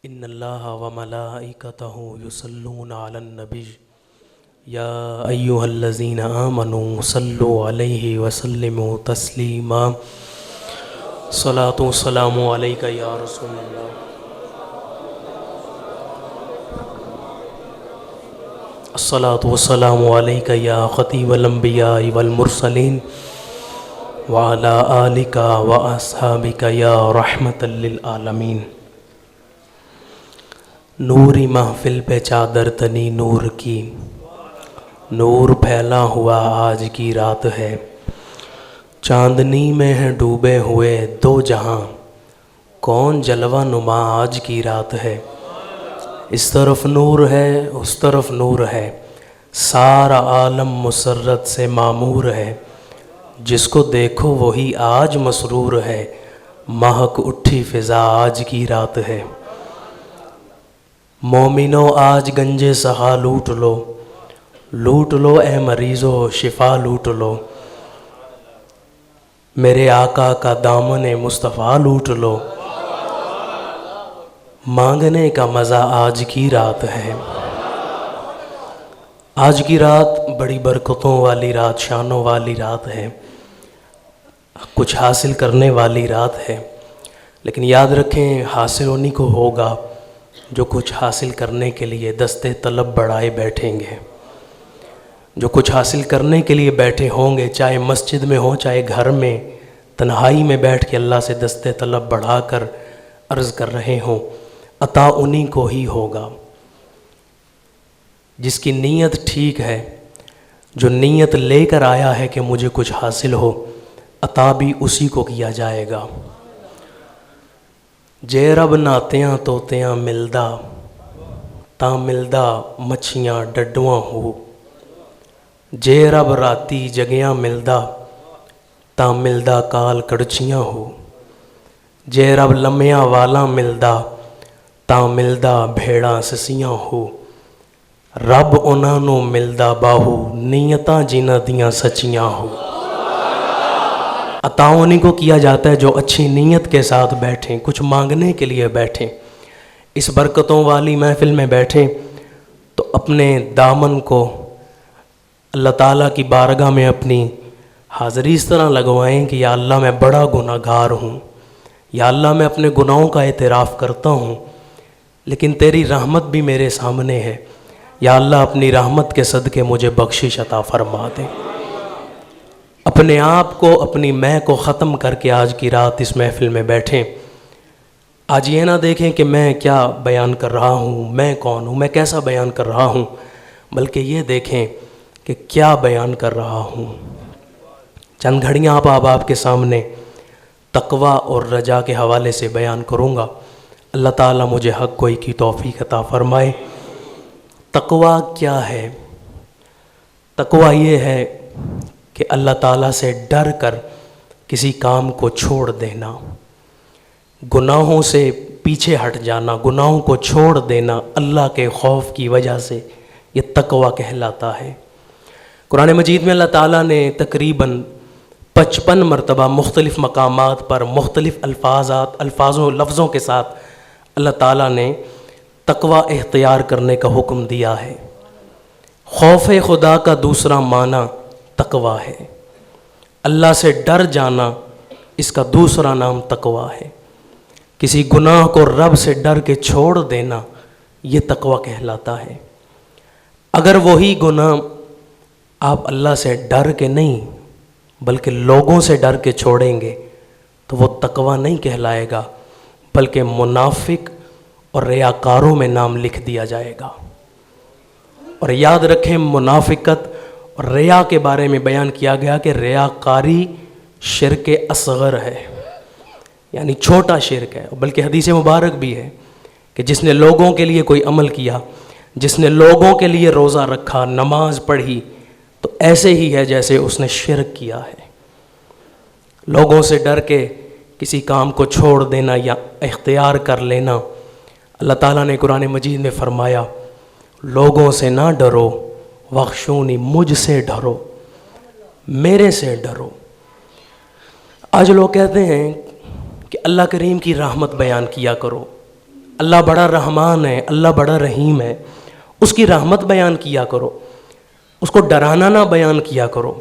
ان اللہ و ملائکتہ یصلون علی النبی یا ایہا الذین آمنوا صلوا علیہ وسلموا تسلیما صلاۃ و سلام علیک یا رسول اللہ الصلاۃ والسلام علیک یا خطیب الانبیاء والمرسلین وعلی آلک واصحابک یا رحمۃ للعالمین۔ نوری محفل پہ چادر تنی نور کی، نور پھیلا ہوا آج کی رات ہے، چاندنی میں ہیں ڈوبے ہوئے دو جہاں، کون جلوہ نما آج کی رات ہے۔ اس طرف نور ہے اس طرف نور ہے، سارا عالم مسرت سے معمور ہے، جس کو دیکھو وہی آج مسرور ہے، مہک اٹھی فضا آج کی رات ہے۔ مومنو آج گنجے سخا لوٹ لو، لوٹ لو اے مریضو شفا لوٹ لو، میرے آقا کا دامن مصطفیٰ لوٹ لو، مانگنے کا مزہ آج کی رات ہے۔ آج کی رات بڑی برکتوں والی رات، شانوں والی رات ہے، کچھ حاصل کرنے والی رات ہے، لیکن یاد رکھیں حاصل انہی کو ہوگا جو کچھ حاصل کرنے کے لیے دستے طلب بڑھائے بیٹھیں گے، جو کچھ حاصل کرنے کے لیے بیٹھے ہوں گے، چاہے مسجد میں ہوں چاہے گھر میں، تنہائی میں بیٹھ کے اللہ سے دستے طلب بڑھا کر عرض کر رہے ہوں، عطا انہی کو ہی ہوگا۔ جس کی نیت ٹھیک ہے، جو نیت لے کر آیا ہے کہ مجھے کچھ حاصل ہو، عطا بھی اسی کو کیا جائے گا۔ جے رب ناتیاں توتیاں ملدا، تاں ملدا مچھیاں ڈڈواں ہو، جے رب راتی جگیاں ملدا، تاں ملدا کال کڑچیاں ہو، جے رب لمیاں والاں ملدا، تاں ملدا بھیڑاں سسیاں ہو، رب انہاں نوں ملدا باہو، نیتاں جنہاں دیاں سچیاں ہو۔ عطا انہی کو کیا جاتا ہے جو اچھی نیت کے ساتھ بیٹھیں، کچھ مانگنے کے لیے بیٹھیں، اس برکتوں والی محفل میں بیٹھیں تو اپنے دامن کو اللہ تعالیٰ کی بارگاہ میں اپنی حاضری اس طرح لگوائیں کہ یا اللہ میں بڑا گناہ گار ہوں، یا اللہ میں اپنے گناہوں کا اعتراف کرتا ہوں، لیکن تیری رحمت بھی میرے سامنے ہے، یا اللہ اپنی رحمت کے صدقے مجھے بخشش عطا فرما دے۔ اپنے آپ کو اپنی میں کو ختم کر کے آج کی رات اس محفل میں بیٹھیں۔ آج یہ نہ دیکھیں کہ میں کیا بیان کر رہا ہوں، میں کون ہوں، میں کیسا بیان کر رہا ہوں، بلکہ یہ دیکھیں کہ کیا بیان کر رہا ہوں۔ چند گھڑیاں آپ کے سامنے تقویٰ اور رجا کے حوالے سے بیان کروں گا، اللہ تعالیٰ مجھے حق گوئی کی توفیق عطا فرمائے۔ تقویٰ کیا ہے؟ تقویٰ یہ ہے کہ اللہ تعالیٰ سے ڈر کر کسی کام کو چھوڑ دینا، گناہوں سے پیچھے ہٹ جانا، گناہوں کو چھوڑ دینا اللہ کے خوف کی وجہ سے، یہ تقویٰ کہلاتا ہے۔ قرآن مجید میں اللہ تعالیٰ نے تقریباً 55 مرتبہ مختلف مقامات پر مختلف الفاظوں لفظوں کے ساتھ اللہ تعالیٰ نے تقویٰ اختیار کرنے کا حکم دیا ہے۔ خوف خدا کا دوسرا معنی تقویٰ ہے، اللہ سے ڈر جانا اس کا دوسرا نام تقویٰ ہے، کسی گناہ کو رب سے ڈر کے چھوڑ دینا یہ تقویٰ کہلاتا ہے۔ اگر وہی گناہ آپ اللہ سے ڈر کے نہیں بلکہ لوگوں سے ڈر کے چھوڑیں گے تو وہ تقویٰ نہیں کہلائے گا، بلکہ منافق اور ریاکاروں میں نام لکھ دیا جائے گا۔ اور یاد رکھیں منافقت اور ریا کے بارے میں بیان کیا گیا کہ ریاکاری شرک اصغر ہے، یعنی چھوٹا شرک ہے، بلکہ حدیث مبارک بھی ہے کہ جس نے لوگوں کے لیے کوئی عمل کیا، جس نے لوگوں کے لیے روزہ رکھا، نماز پڑھی، تو ایسے ہی ہے جیسے اس نے شرک کیا ہے۔ لوگوں سے ڈر کے کسی کام کو چھوڑ دینا یا اختیار کر لینا، اللہ تعالیٰ نے قرآن مجید میں فرمایا لوگوں سے نہ ڈرو، وخشونی مجھ سے ڈرو، میرے سے ڈرو۔ آج لوگ کہتے ہیں کہ اللہ کریم کی رحمت بیان کیا کرو، اللہ بڑا رحمان ہے، اللہ بڑا رحیم ہے، اس کی رحمت بیان کیا کرو، اس کو ڈرانا نہ بیان کیا کرو۔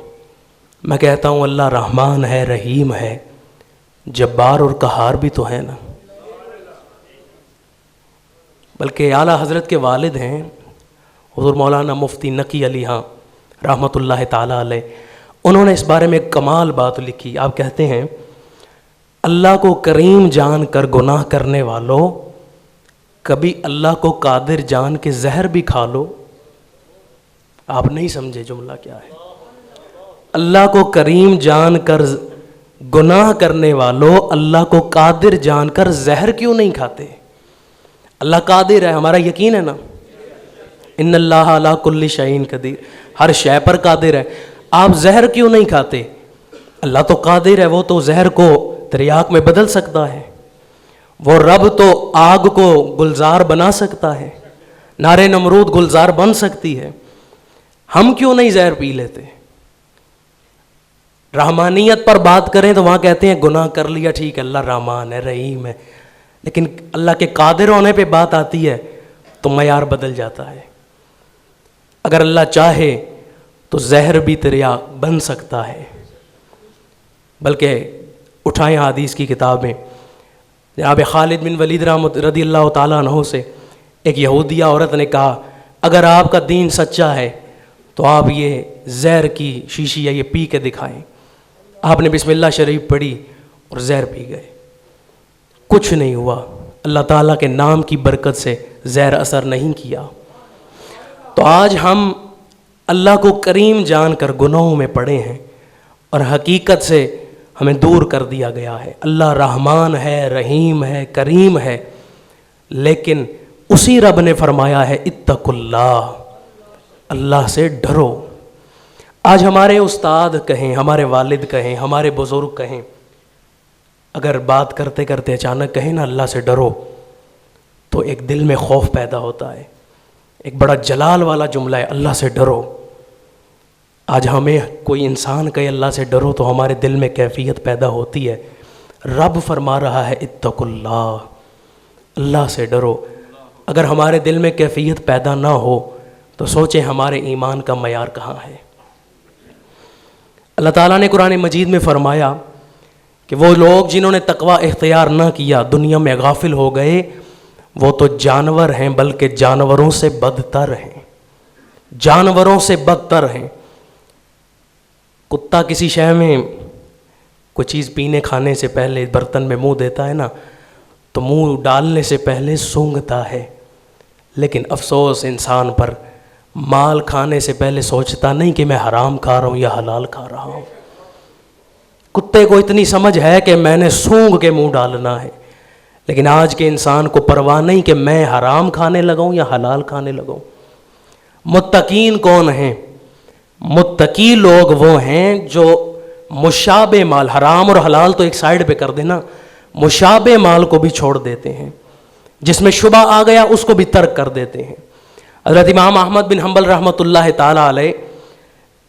میں کہتا ہوں اللہ رحمان ہے، رحیم ہے، جبار اور قہار بھی تو ہے نا۔ بلکہ اعلیٰ حضرت کے والد ہیں حضور مولانا مفتی نقی علی ہاں رحمۃ اللہ تعالیٰ علیہ، انہوں نے اس بارے میں ایک کمال بات لکھی۔ آپ کہتے ہیں اللہ کو کریم جان کر گناہ کرنے والوں، کبھی اللہ کو قادر جان کے زہر بھی کھا لو۔ آپ نہیں سمجھے جملہ کیا ہے؟ اللہ کو کریم جان کر گناہ کرنے والوں، اللہ کو قادر جان کر زہر کیوں نہیں کھاتے؟ اللہ قادر ہے، ہمارا یقین ہے نا، ان اللہ علی کل شیء قدیر، ہر شے پر قادر ہے۔ آپ زہر کیوں نہیں کھاتے؟ اللہ تو قادر ہے، وہ تو زہر کو تریاک میں بدل سکتا ہے، وہ رب تو آگ کو گلزار بنا سکتا ہے، نار نمرود گلزار بن سکتی ہے، ہم کیوں نہیں زہر پی لیتے؟ رحمانیت پر بات کریں تو وہاں کہتے ہیں گناہ کر لیا، ٹھیک ہے اللہ رحمان ہے، رحیم ہے، لیکن اللہ کے قادر ہونے پہ بات آتی ہے تو معیار بدل جاتا ہے۔ اگر اللہ چاہے تو زہر بھی تریاک بن سکتا ہے۔ بلکہ اٹھائیں حدیث کی کتاب میں، جناب خالد بن ولید رضی اللہ تعالیٰ عنہ سے ایک یہودیہ عورت نے کہا اگر آپ کا دین سچا ہے تو آپ یہ زہر کی شیشی یا یہ پی کے دکھائیں۔ آپ نے بسم اللہ شریف پڑھی اور زہر پی گئے، کچھ نہیں ہوا، اللہ تعالیٰ کے نام کی برکت سے زہر اثر نہیں کیا۔ تو آج ہم اللہ کو کریم جان کر گناہوں میں پڑے ہیں اور حقیقت سے ہمیں دور کر دیا گیا ہے۔ اللہ رحمان ہے، رحیم ہے، کریم ہے، لیکن اسی رب نے فرمایا ہے اتقوا اللہ، اللہ سے ڈرو۔ آج ہمارے استاد کہیں، ہمارے والد کہیں، ہمارے بزرگ کہیں، اگر بات کرتے کرتے اچانک کہیں نا اللہ سے ڈرو تو ایک دل میں خوف پیدا ہوتا ہے، ایک بڑا جلال والا جملہ ہے اللہ سے ڈرو۔ آج ہمیں کوئی انسان کہے اللہ سے ڈرو تو ہمارے دل میں کیفیت پیدا ہوتی ہے۔ رب فرما رہا ہے اتقوا اللہ، اللہ سے ڈرو۔ اگر ہمارے دل میں کیفیت پیدا نہ ہو تو سوچیں ہمارے ایمان کا معیار کہاں ہے۔ اللہ تعالیٰ نے قرآن مجید میں فرمایا کہ وہ لوگ جنہوں نے تقوی اختیار نہ کیا، دنیا میں غافل ہو گئے، وہ تو جانور ہیں بلکہ جانوروں سے بدتر ہیں، جانوروں سے بدتر ہیں۔ کتا کسی شے میں کوئی چیز پینے کھانے سے پہلے برتن میں منہ دیتا ہے نا تو منہ ڈالنے سے پہلے سونگھتا ہے، لیکن افسوس انسان پر، مال کھانے سے پہلے سوچتا نہیں کہ میں حرام کھا رہا ہوں یا حلال کھا رہا ہوں۔ کتے کو اتنی سمجھ ہے کہ میں نے سونگھ کے منہ ڈالنا ہے، لیکن آج کے انسان کو پرواہ نہیں کہ میں حرام کھانے لگاؤں یا حلال کھانے لگاؤں۔ متقین کون ہیں؟ متقی لوگ وہ ہیں جو مشابہ مال، حرام اور حلال تو ایک سائیڈ پہ کر دینا، مشابہ مال کو بھی چھوڑ دیتے ہیں، جس میں شبہ آ گیا اس کو بھی ترک کر دیتے ہیں۔ حضرت امام احمد بن حنبل رحمۃ اللہ تعالیٰ علیہ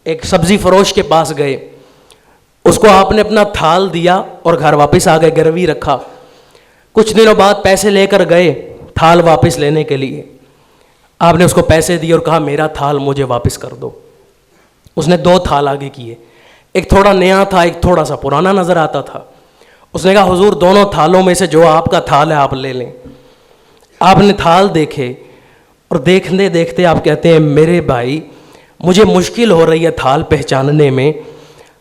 ایک سبزی فروش کے پاس گئے، اس کو آپ نے اپنا تھال دیا اور گھر واپس آ گئے، گروی رکھا۔ کچھ دنوں بعد پیسے لے کر گئے تھال واپس لینے کے لیے، آپ نے اس کو پیسے دیے اور کہا میرا تھال مجھے واپس کر دو۔ اس نے 2 تھال آگے کیے، ایک تھوڑا نیا تھا، ایک تھوڑا سا پرانا نظر آتا تھا۔ اس نے کہا حضور دونوں تھالوں میں سے جو آپ کا تھال ہے آپ لے لیں۔ آپ نے تھال دیکھے اور دیکھتے دیکھتے آپ کہتے ہیں میرے بھائی مجھے مشکل ہو رہی ہے تھال پہچاننے میں،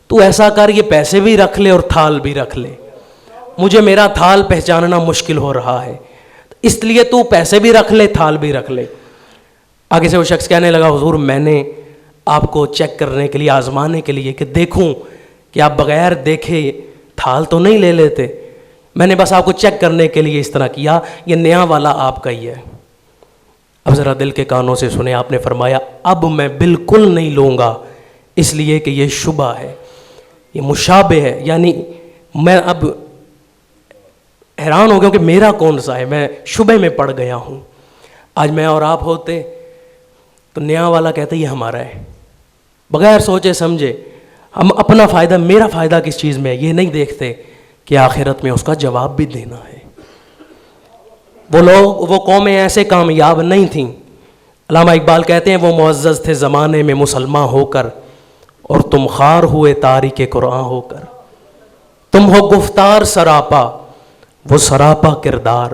تو ایسا کر یہ پیسے بھی رکھ لے اور تھال بھی رکھ لے، مجھے میرا تھال پہچاننا مشکل ہو رہا ہے، اس لیے تو پیسے بھی رکھ لے تھال بھی رکھ لے۔ آگے سے وہ شخص کہنے لگا حضور میں نے آپ کو چیک کرنے کے لیے، آزمانے کے لیے کہ دیکھوں کہ آپ بغیر دیکھے تھال تو نہیں لے لیتے، میں نے بس آپ کو چیک کرنے کے لیے اس طرح کیا، یہ نیا والا آپ کا ہی ہے۔ اب ذرا دل کے کانوں سے سنیں، آپ نے فرمایا اب میں بالکل نہیں لوں گا، اس لیے کہ یہ شبہ ہے، یہ مشابہ ہے، یعنی میں اب حیران ہو گیا کہ میرا کون سا ہے، میں شبہ میں پڑ گیا ہوں۔ آج میں اور آپ ہوتے تو نیا والا کہتے یہ ہمارا ہے، بغیر سوچے سمجھے ہم اپنا فائدہ، میرا فائدہ کس چیز میں ہے یہ نہیں دیکھتے کہ آخرت میں اس کا جواب بھی دینا ہے۔ وہ قومیں ایسے کامیاب نہیں تھیں. علامہ اقبال کہتے ہیں وہ معزز تھے زمانے میں مسلمان ہو کر، اور تم خوار ہوئے تاریک قرآن ہو کر. تم ہو گفتار سراپا، وہ سراپا کردار.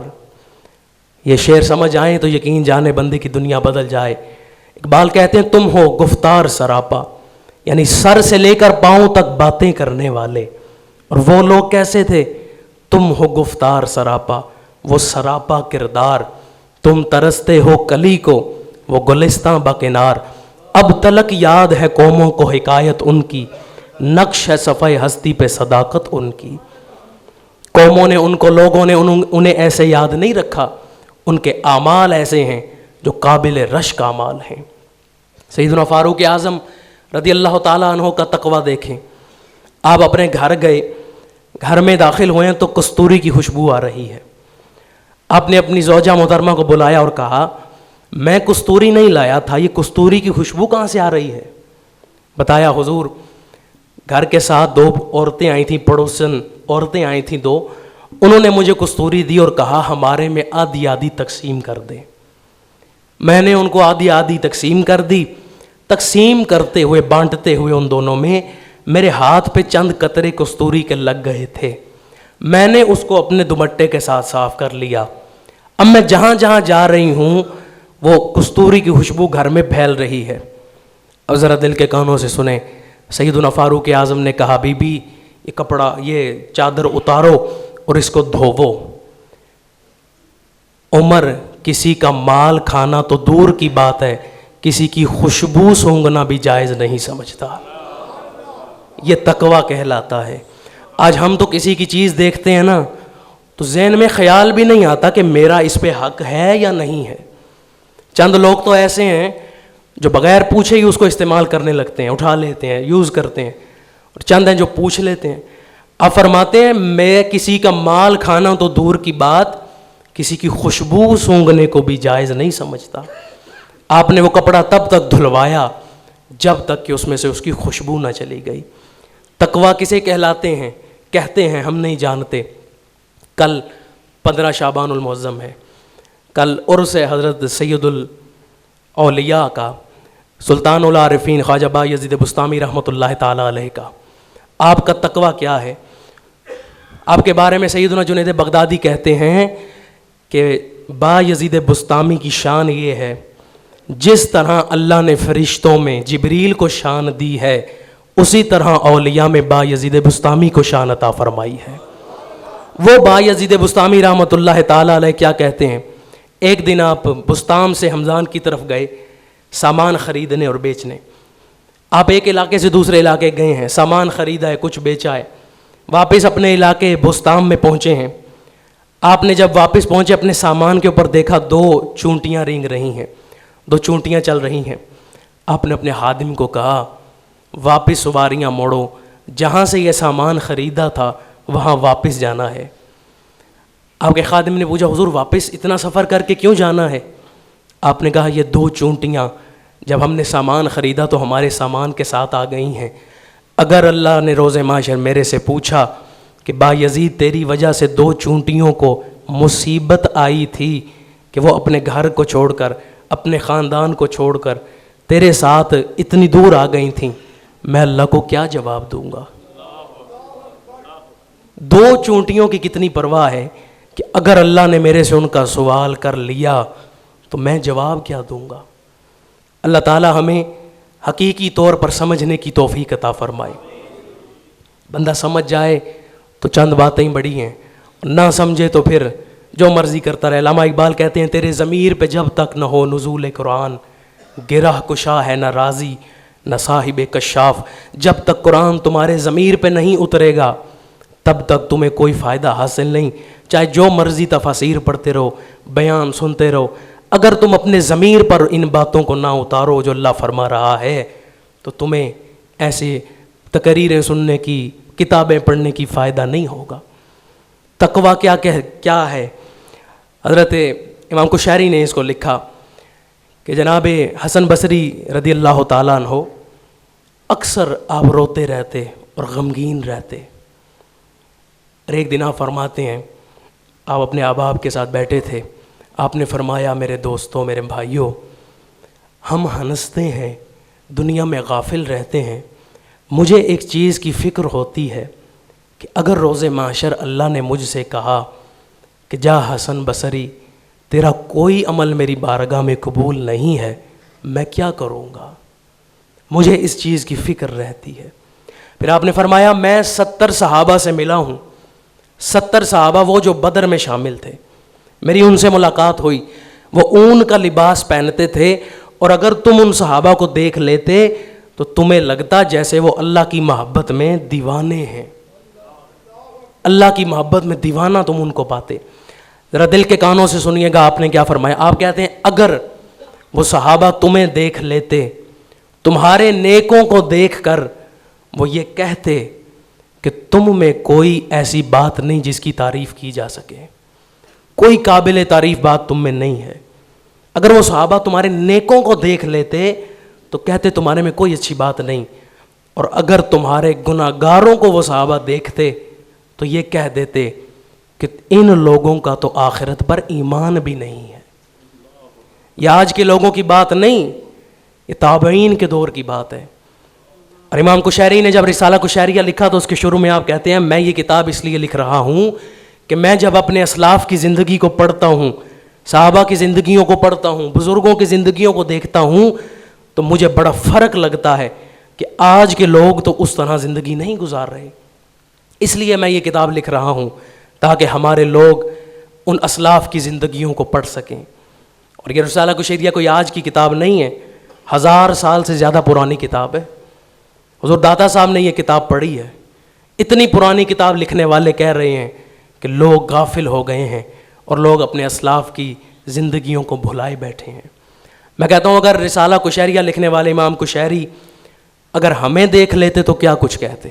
یہ شعر سمجھ آئیں تو یقین جانے بندے کی دنیا بدل جائے. اقبال کہتے ہیں تم ہو گفتار سراپا، یعنی سر سے لے کر پاؤں تک باتیں کرنے والے. اور وہ لوگ کیسے تھے؟ تم ہو گفتار سراپا، وہ سراپا کردار. تم ترستے ہو کلی کو، وہ گلستاں باکنار. اب تلک یاد ہے قوموں کو حکایت ان کی، نقش ہے صفحہ ہستی پہ صداقت ان کی. قوموں نے ان کو، لوگوں نے انہیں ایسے یاد نہیں رکھا، ان کے اعمال ایسے ہیں جو قابل رشک اعمال ہیں. سیدنا فاروق اعظم رضی اللہ تعالیٰ عنہ کا تقویٰ دیکھیں. آپ اپنے گھر گئے، گھر میں داخل ہوئے تو کستوری کی خوشبو آ رہی ہے. آپ نے اپنی زوجہ محترمہ کو بلایا اور کہا میں کستوری نہیں لایا تھا، یہ کستوری کی خوشبو کہاں سے آ رہی ہے؟ بتایا حضور گھر کے ساتھ 2 عورتیں آئی تھیں، پڑوسن عورتیں آئی تھیں 2، انہوں نے مجھے کستوری دی اور کہا ہمارے میں آدھی آدھی تقسیم کر دیں. میں نے ان کو آدھی آدھی تقسیم کر دی. تقسیم کرتے ہوئے، بانٹتے ہوئے ان دونوں میں میرے ہاتھ پہ چند قطرے کستوری کے لگ گئے تھے. میں نے اس کو اپنے دوپٹے کے ساتھ صاف کر لیا. اب میں جہاں جہاں جا رہی ہوں وہ کستوری کی خوشبو گھر میں پھیل رہی ہے. اب ذرا دل کے کانوں سے سنیں. سیدنا فاروق اعظم نے کہا بی بی یہ کپڑا، یہ چادر اتارو اور اس کو دھوو. عمر کسی کا مال کھانا تو دور کی بات ہے، کسی کی خوشبو سونگھنا بھی جائز نہیں سمجھتا. یہ تقویٰ کہلاتا ہے. آج ہم تو کسی کی چیز دیکھتے ہیں نا تو ذہن میں خیال بھی نہیں آتا کہ میرا اس پہ حق ہے یا نہیں ہے. چند لوگ تو ایسے ہیں جو بغیر پوچھے ہی اس کو استعمال کرنے لگتے ہیں، اٹھا لیتے ہیں، یوز کرتے ہیں. اور چند ہیں جو پوچھ لیتے ہیں. آپ فرماتے ہیں میں کسی کا مال کھانا تو دور کی بات، کسی کی خوشبو سونگھنے کو بھی جائز نہیں سمجھتا. آپ نے وہ کپڑا تب تک دھلوایا جب تک کہ اس میں سے اس کی خوشبو نہ چلی گئی. تقویٰ کسے کہلاتے ہیں؟ کہتے ہیں ہم نہیں جانتے. کل 15 شعبان المعظم ہے، کل عرس ہے حضرت سید الاولیاء کا، سلطان العارفین خواجہ بایزید بسطامی رحمۃ اللہ تعالیٰ علیہ کا. آپ کا تقویٰ کیا ہے؟ آپ کے بارے میں سیدنا جنید بغدادی کہتے ہیں کہ بایزید بسطامی کی شان یہ ہے جس طرح اللہ نے فرشتوں میں جبریل کو شان دی ہے اسی طرح اولیاء میں بایزید بسطامی کو شان عطا فرمائی ہے. وہ بایزید بسطامی رحمۃ اللہ تعالیٰ علیہ کیا کہتے ہیں؟ ایک دن آپ بستام سے حمزان کی طرف گئے سامان خریدنے اور بیچنے. آپ ایک علاقے سے دوسرے علاقے گئے ہیں، سامان خریدا ہے، کچھ بیچا ہے، واپس اپنے علاقے بستام میں پہنچے ہیں. آپ نے جب واپس پہنچے اپنے سامان کے اوپر دیکھا 2 چونٹیاں رینگ رہی ہیں، 2 چونٹیاں چل رہی ہیں. آپ نے اپنے خادم کو کہا واپس سواریاں موڑو، جہاں سے یہ سامان خریدا تھا وہاں واپس جانا ہے. آپ کے خادم نے پوچھا حضور واپس اتنا سفر کر کے کیوں جانا ہے؟ آپ نے کہا یہ 2 چونٹیاں جب ہم نے سامان خریدا تو ہمارے سامان کے ساتھ آ گئی ہیں. اگر اللہ نے روز محشر میرے سے پوچھا کہ بایزید تیری وجہ سے 2 چونٹیوں کو مصیبت آئی تھی کہ وہ اپنے گھر کو چھوڑ کر، اپنے خاندان کو چھوڑ کر تیرے ساتھ اتنی دور آ گئی تھیں، میں اللہ کو کیا جواب دوں گا؟ 2 چونٹیوں کی کتنی پرواہ ہے کہ اگر اللہ نے میرے سے ان کا سوال کر لیا تو میں جواب کیا دوں گا؟ اللہ تعالی ہمیں حقیقی طور پر سمجھنے کی توفیق عطا فرمائے. بندہ سمجھ جائے تو چند باتیں بڑی ہیں، نہ سمجھے تو پھر جو مرضی کرتا رہے. علامہ اقبال کہتے ہیں تیرے ضمیر پہ جب تک نہ ہو نزول قرآن، گرہ کشا ہے نہ راضی نہ صاحب کشاف. جب تک قرآن تمہارے ضمیر پہ نہیں اترے گا تب تک تمہیں کوئی فائدہ حاصل نہیں. چاہے جو مرضی تفاسیر پڑھتے رہو، بیان سنتے رہو، اگر تم اپنے ضمیر پر ان باتوں کو نہ اتارو جو اللہ فرما رہا ہے تو تمہیں ایسے تقریریں سننے کی، کتابیں پڑھنے کی فائدہ نہیں ہوگا. تقویٰ کیا ہے؟ حضرت امام کشیری نے اس کو لکھا کہ جناب حسن بصری رضی اللہ تعالیٰ عنہ اکثر آپ روتے رہتے اور غمگین رہتے. اور ایک دن آپ فرماتے ہیں آپ اپنے احباب کے ساتھ بیٹھے تھے، آپ نے فرمایا میرے دوستوں، میرے بھائیوں، ہم ہنستے ہیں، دنیا میں غافل رہتے ہیں، مجھے ایک چیز کی فکر ہوتی ہے کہ اگر روز محشر اللہ نے مجھ سے کہا کہ جا حسن بصری، تیرا کوئی عمل میری بارگاہ میں قبول نہیں ہے، میں کیا کروں گا؟ مجھے اس چیز کی فکر رہتی ہے۔ پھر آپ نے فرمایا میں 70 صحابہ سے ملا ہوں، 70 صحابہ وہ جو بدر میں شامل تھے، میری ان سے ملاقات ہوئی، وہ اون کا لباس پہنتے تھے، اور اگر تم ان صحابہ کو دیکھ لیتے تو تمہیں لگتا جیسے وہ اللہ کی محبت میں دیوانے ہیں، اللہ کی محبت میں دیوانہ تم ان کو پاتے۔ ذرا دل کے کانوں سے سنیے گا آپ نے کیا فرمایا۔ آپ کہتے ہیں اگر وہ صحابہ تمہیں دیکھ لیتے، تمہارے نیکوں کو دیکھ کر وہ یہ کہتے کہ تم میں کوئی ایسی بات نہیں جس کی تعریف کی جا سکے، کوئی قابل تعریف بات تم میں نہیں ہے۔ اگر وہ صحابہ تمہارے نیکوں کو دیکھ لیتے تو کہتے تمہارے میں کوئی اچھی بات نہیں، اور اگر تمہارے گناہ گاروں کو وہ صحابہ دیکھتے تو یہ کہہ دیتے کہ ان لوگوں کا تو آخرت پر ایمان بھی نہیں ہے۔ یہ آج کے لوگوں کی بات نہیں، یہ تابعین کے دور کی بات ہے۔ اور امام کشیری نے جب رسالہ کشیریہ لکھا تو اس کے شروع میں آپ کہتے ہیں میں یہ کتاب اس لیے لکھ رہا ہوں کہ میں جب اپنے اسلاف کی زندگی کو پڑھتا ہوں، صحابہ کی زندگیوں کو پڑھتا ہوں، بزرگوں کی زندگیوں کو دیکھتا ہوں، تو مجھے بڑا فرق لگتا ہے کہ آج کے لوگ تو اس طرح زندگی نہیں گزار رہے۔ اس لیے میں یہ کتاب لکھ رہا ہوں تاکہ ہمارے لوگ ان اسلاف کی زندگیوں کو پڑھ سکیں۔ اور یہ رسالہ کشیریہ کوئی آج کی کتاب نہیں ہے، 1000 سال سے زیادہ پرانی کتاب ہے۔ حضور داتا صاحب نے یہ کتاب پڑھی ہے۔ اتنی پرانی کتاب لکھنے والے کہہ رہے ہیں کہ لوگ غافل ہو گئے ہیں اور لوگ اپنے اسلاف کی زندگیوں کو بھلائے بیٹھے ہیں۔ میں کہتا ہوں اگر رسالہ کشیریہ لکھنے والے امام کشیری اگر ہمیں دیکھ لیتے تو کیا کچھ کہتے،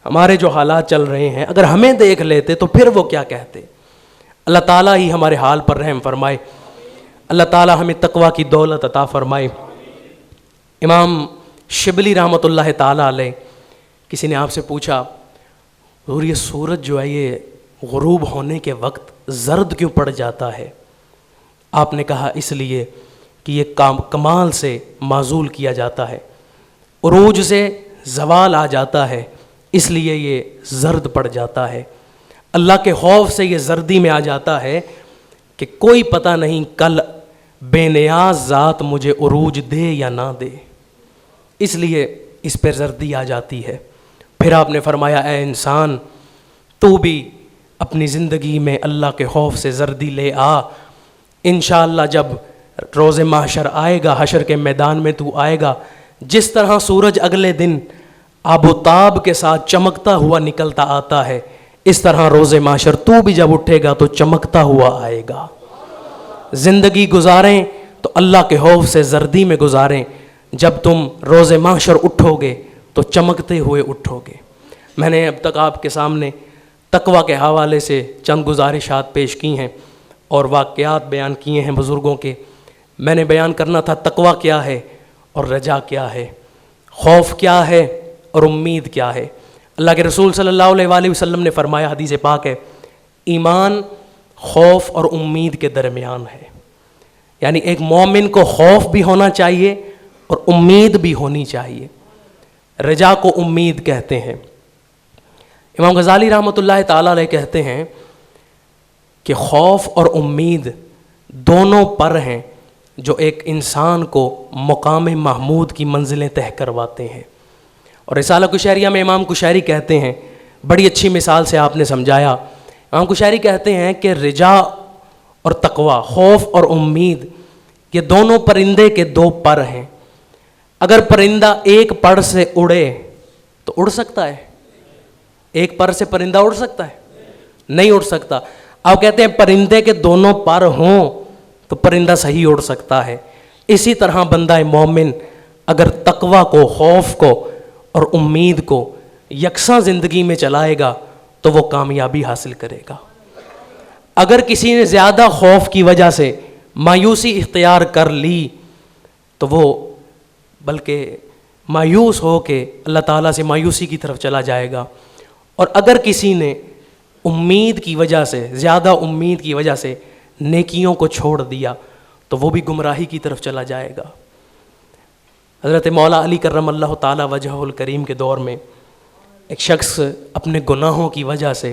ہمارے جو حالات چل رہے ہیں اگر ہمیں دیکھ لیتے تو پھر وہ کیا کہتے۔ اللہ تعالیٰ ہی ہمارے حال پر رحم فرمائے، اللہ تعالیٰ ہمیں تقویٰ کی دولت عطا فرمائے۔ امام شبلی رحمۃ اللہ تعالیٰ علیہ، کسی نے آپ سے پوچھا حضور یہ سورج جو ہے یہ غروب ہونے کے وقت زرد کیوں پڑ جاتا ہے؟ آپ نے کہا اس لیے کہ یہ کمال سے معزول کیا جاتا ہے، عروج سے زوال آ جاتا ہے، اس لیے یہ زرد پڑ جاتا ہے۔ اللہ کے خوف سے یہ زردی میں آ جاتا ہے کہ کوئی پتہ نہیں کل بے نیاز ذات مجھے عروج دے یا نہ دے، اس لیے اس پہ زردی آ جاتی ہے۔ پھر آپ نے فرمایا اے انسان تو بھی اپنی زندگی میں اللہ کے خوف سے زردی لے آ، انشاءاللہ جب روز محشر آئے گا، حشر کے میدان میں تو آئے گا، جس طرح سورج اگلے دن آب و تاب کے ساتھ چمکتا ہوا نکلتا آتا ہے، اس طرح روز محشر تو بھی جب اٹھے گا تو چمکتا ہوا آئے گا۔ زندگی گزاریں تو اللہ کے خوف سے زردی میں گزاریں، جب تم روز محشر اٹھو گے تو چمکتے ہوئے اٹھو گے۔ میں نے اب تک آپ کے سامنے تقویٰ کے حوالے سے چند گزارشات پیش کی ہیں اور واقعات بیان کیے ہیں بزرگوں کے۔ میں نے بیان کرنا تھا تقویٰ کیا ہے اور رجا کیا ہے، خوف کیا ہے اور امید کیا ہے۔ اللہ کے رسول صلی اللہ علیہ وآلہ وسلم نے فرمایا، حدیث پاک ہے، ایمان خوف اور امید کے درمیان ہے، یعنی ایک مومن کو خوف بھی ہونا چاہیے اور امید بھی ہونی چاہیے۔ رجا کو امید کہتے ہیں۔ امام غزالی رحمۃ اللہ تعالیٰ علیہ کہتے ہیں کہ خوف اور امید دونوں پر ہیں جو ایک انسان کو مقام محمود کی منزلیں طے کرواتے ہیں۔ اور رسالہ کشیریہ میں امام کشیری کہتے ہیں، بڑی اچھی مثال سے آپ نے سمجھایا، امام کشیری کہتے ہیں کہ رجا اور تقویٰ، خوف اور امید، یہ دونوں پرندے کے دو پر ہیں۔ اگر پرندہ ایک پر سے اڑے تو اڑ سکتا ہے؟ ایک پر سے پرندہ اڑ سکتا ہے؟ نہیں اڑ سکتا۔ آپ کہتے ہیں پرندے کے دونوں پر ہوں تو پرندہ صحیح اڑ سکتا ہے۔ اسی طرح بندہ مومن اگر تقویٰ کو، خوف کو اور امید کو یکساں زندگی میں چلائے گا تو وہ کامیابی حاصل کرے گا۔ اگر کسی نے زیادہ خوف کی وجہ سے مایوسی اختیار کر لی تو وہ بلکہ مایوس ہو کے اللہ تعالیٰ سے مایوسی کی طرف چلا جائے گا۔ اور اگر کسی نے امید کی وجہ سے، زیادہ امید کی وجہ سے نیکیوں کو چھوڑ دیا تو وہ بھی گمراہی کی طرف چلا جائے گا۔ حضرت مولا علی کرم اللہ تعالی وجہہ الکریم کے دور میں ایک شخص اپنے گناہوں کی وجہ سے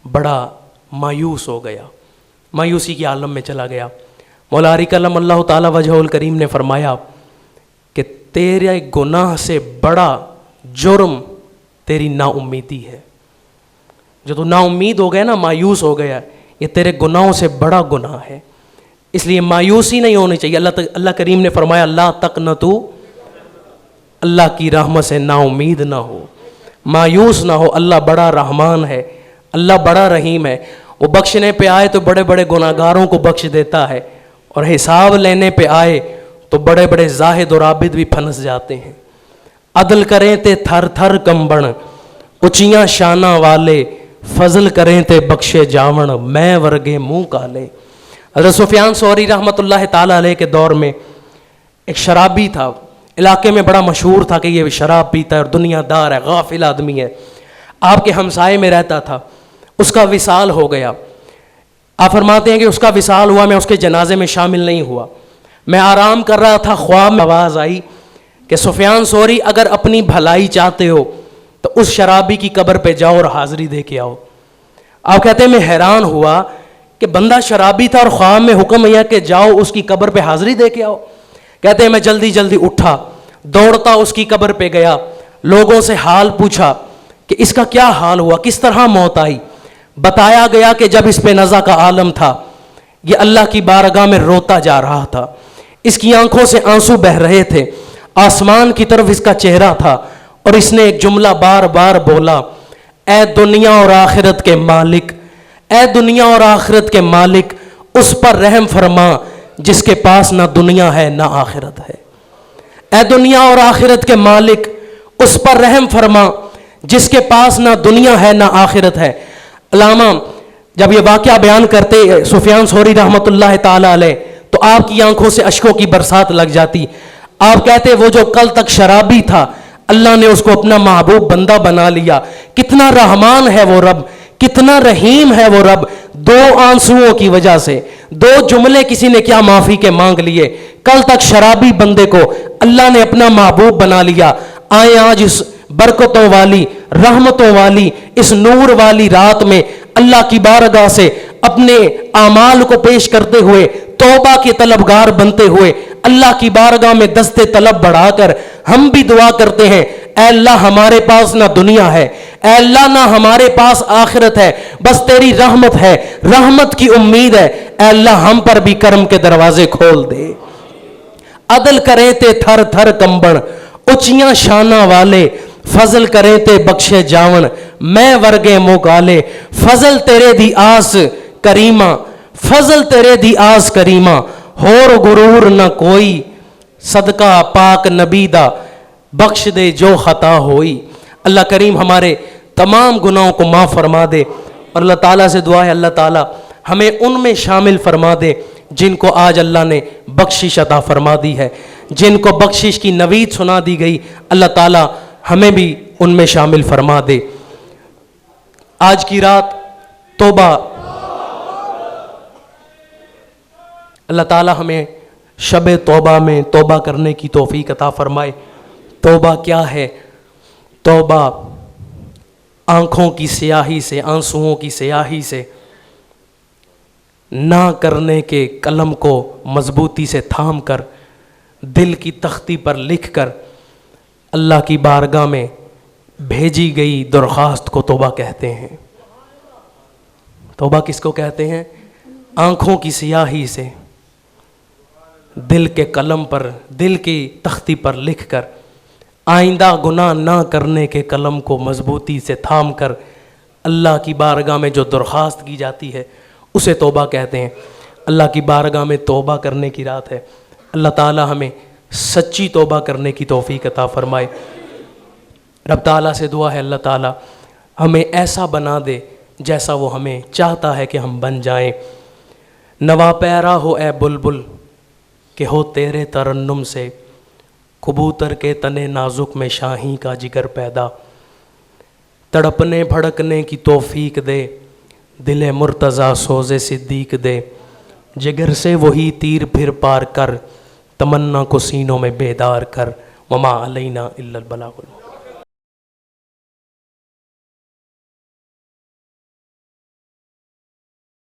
بڑا مایوس ہو گیا، مایوسی کے عالم میں چلا گیا۔ مولا علی کرم اللہ تعالی وجہہ الکریم نے فرمایا کہ تیرے گناہ سے بڑا جرم تیری نا امیدی ہے۔ جو تو نا امید ہو گیا نا، مایوس ہو گیا، یہ تیرے گناہوں سے بڑا گناہ ہے، اس لیے مایوسی نہیں ہونی چاہیے۔ اللہ کریم نے فرمایا لا تقنطوا، اللہ کی رحمت سے نا امید نہ ہو، مایوس نہ ہو۔ اللہ بڑا رحمان ہے، اللہ بڑا رحیم ہے، وہ بخشنے پہ آئے تو بڑے بڑے گناہگاروں کو بخش دیتا ہے، اور حساب لینے پہ آئے تو بڑے بڑے زاہد اور عابد بھی پھنس جاتے ہیں۔ عدل کریں تے تھر تھر کمبن، اچیاں شانہ والے، فضل کریں تے بخشے جاون، میں ورگے منہ کالے۔ حضرت سفیان ثوری رحمۃ اللہ تعالی علیہ کے دور میں ایک شرابی تھا، علاقے میں بڑا مشہور تھا کہ یہ شراب پیتا ہے اور دنیا دار ہے، غافل آدمی ہے، آپ کے ہمسائے میں رہتا تھا۔ اس کا وصال ہو گیا۔ آپ فرماتے ہیں کہ اس کا وصال ہوا، میں اس کے جنازے میں شامل نہیں ہوا، میں آرام کر رہا تھا، خواب میں آواز آئی کہ سفیان ثوری اگر اپنی بھلائی چاہتے ہو تو اس شرابی کی قبر پہ جاؤ اور حاضری دے کے آؤ۔ آپ کہتے ہیں میں حیران ہوا کہ بندہ شرابی تھا اور خواب میں حکم یہ کہ جاؤ اس کی قبر پہ حاضری دے کے آؤ۔ کہتے ہیں میں جلدی جلدی اٹھا، دوڑتا اس کی قبر پہ گیا، لوگوں سے حال پوچھا کہ اس کا کیا حال ہوا، کس طرح موت آئی۔ بتایا گیا کہ جب اس پہ نزع کا عالم تھا، یہ اللہ کی بارگاہ میں روتا جا رہا تھا، اس کی آنکھوں سے آنسو بہ رہے تھے، آسمان کی طرف اس کا چہرہ تھا، اور اس نے ایک جملہ بار بار بولا، اے دنیا اور آخرت کے مالک، اے دنیا اور آخرت کے مالک، اس پر رحم فرما جس کے پاس نہ دنیا ہے نہ آخرت ہے۔ اے دنیا اور آخرت کے مالک، اس پر رحم فرما جس کے پاس نہ دنیا ہے نہ آخرت ہے۔ علامہ جب یہ واقعہ بیان کرتے سفیان ثوری رحمۃ اللہ تعالی علیہ تو آپ کی آنکھوں سے اشکوں کی برسات لگ جاتی۔ آپ کہتے وہ جو کل تک شرابی تھا اللہ نے اس کو اپنا محبوب بندہ بنا لیا۔ کتنا رحمان ہے وہ رب، کتنا رحیم ہے وہ رب۔ دو آنسوؤں کی وجہ سے، دو جملے کسی نے کیا معافی کے مانگ لیے، کل تک شرابی بندے کو اللہ نے اپنا محبوب بنا لیا۔ آئے آج اس برکتوں والی، رحمتوں والی، اس نور والی رات میں اللہ کی بارگاہ سے اپنے اعمال کو پیش کرتے ہوئے، توبہ کے طلبگار بنتے ہوئے اللہ کی بارگاہ میں دستے طلب بڑھا کر ہم بھی دعا کرتے ہیں، اے اللہ ہمارے پاس نہ دنیا ہے، اے اللہ نہ ہمارے پاس آخرت ہے، بس تیری رحمت ہے، رحمت کی امید ہے، اے اللہ ہم پر بھی کرم کے دروازے کھول دے۔ عدل کریں تے تھر تھر کمبن، اچیاں شانہ والے، فضل کریں تے بخشے جاون، میں ورگے مکالے۔ فضل تیرے دی آس کریمہ، فضل تیرے دی آس کریمہ، ہور غرور نہ کوئی، صدقہ پاک نبی دا بخش دے جو خطا ہوئی۔ اللہ کریم ہمارے تمام گناہوں کو معاف فرما دے، اور اللہ تعالیٰ سے دعا ہے اللہ تعالیٰ ہمیں ان میں شامل فرما دے جن کو آج اللہ نے بخشش عطا فرما دی ہے، جن کو بخشش کی نوید سنا دی گئی، اللہ تعالیٰ ہمیں بھی ان میں شامل فرما دے۔ آج کی رات توبہ، اللہ تعالیٰ ہمیں شب توبہ میں توبہ کرنے کی توفیق عطا فرمائے۔ توبہ کیا ہے؟ توبہ آنکھوں کی سیاہی سے، آنسوؤں کی سیاہی سے، نہ کرنے کے قلم کو مضبوطی سے تھام کر، دل کی تختی پر لکھ کر اللہ کی بارگاہ میں بھیجی گئی درخواست کو توبہ کہتے ہیں۔ توبہ کس کو کہتے ہیں؟ آنکھوں کی سیاہی سے، دل کے قلم پر، دل کی تختی پر لکھ کر، آئندہ گناہ نہ کرنے کے قلم کو مضبوطی سے تھام کر اللہ کی بارگاہ میں جو درخواست کی جاتی ہے اسے توبہ کہتے ہیں۔ اللہ کی بارگاہ میں توبہ کرنے کی رات ہے۔ اللہ تعالی ہمیں سچی توبہ کرنے کی توفیق عطا فرمائے۔ رب تعالیٰ سے دعا ہے اللہ تعالیٰ ہمیں ایسا بنا دے جیسا وہ ہمیں چاہتا ہے کہ ہم بن جائیں۔ نوا پیرا ہو اے بلبل کہ ہو تیرے ترنم سے، کبوتر کے تنے نازک میں شاہین کا جگر پیدا، تڑپنے بھڑکنے کی توفیق دے، دل مرتضیٰ سوز صدیق دے، جگر سے وہی تیر پھر پار کر، تمنا کو سینوں میں بیدار کر، وما علینا الا البلاغ.